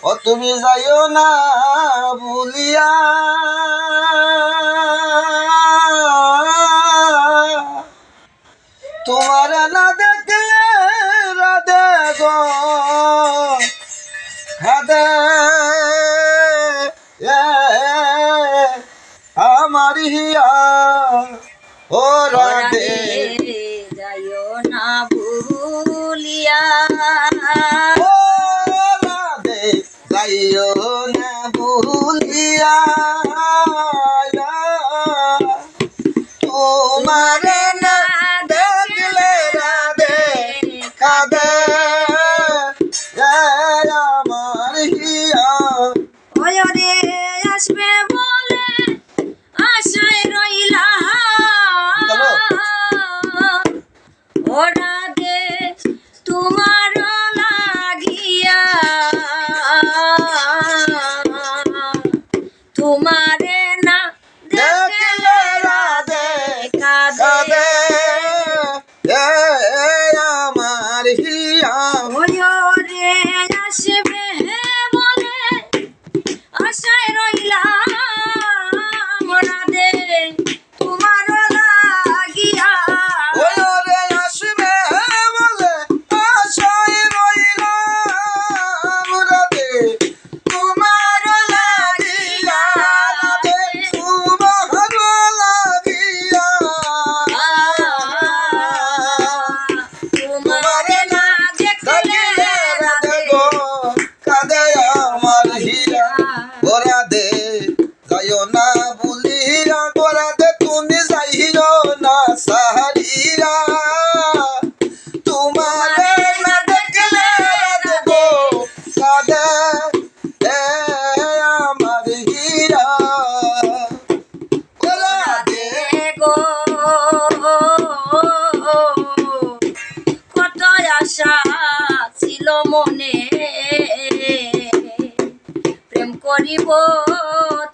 ও তুমি যাইও না ভুলিয়া, তোমার না দেখলে রাধে গো রাধে আমার হিয়া ও রাধে যাইও না ভুলিয়া, ও রাধে যাইও না ভুলিয়া, তোমার না দেখলে রাধে কাঁদে আমার হিয়া। ওরে আসবে বলে আশায় রইলাম, ওরা দে তোমার লাগিয়া, তোমারে না দেখলে রাধে কাঁদে আমার হিয়া। ওরে আসবে বলে আশায় রইলাম, ওরা দে তোমার লাগিয়া, ওরে আসবে বলে আশায় রইলাম, রাধে তোমার লাগিয়া, রাধে তোমার লাগিয়া, তোমারে না দেখলে রাধে গো কাঁদে আমার হিয়া। ও রাধে যাইও না ভুলিয়া, গো রাধে তুমি যাইও না সাহারিয়া, তোমারে না দেখলে রাধে গো কাঁদে আমার হিয়া। ও রাধে গো কত আশা ছিল মনে, প্রেম করিব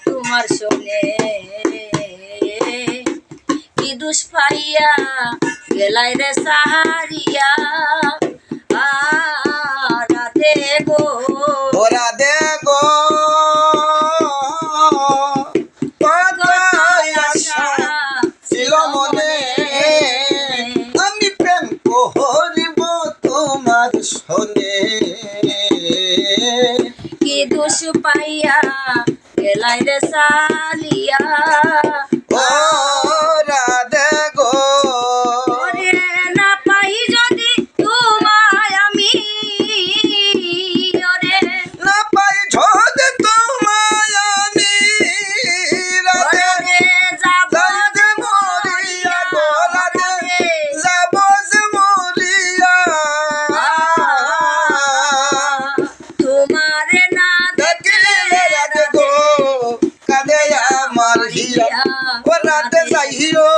তোমার সঙ্গে, কি দুষ পাইয়া গেলাই রে সাহারিয়া, রাধে গো ও রাধে গো কত আশা ছিল মনে, আমি প্রেম করিব তোমার সনে, কি দুষ পাইয়া গেলাই রে সালিয়া, ও রাধে গো ওরে না পাই যদি তোমায় আমি, ওরে না পাই ঝদ তোমায় আমি, রাধে ওরে যাব যাইতে মরিয়া গো রাধে যাব যে মরিয়া, তোমারে না দেখলে রাধে গো কাঁদে আমার হিয়া। ও রাধে যাইও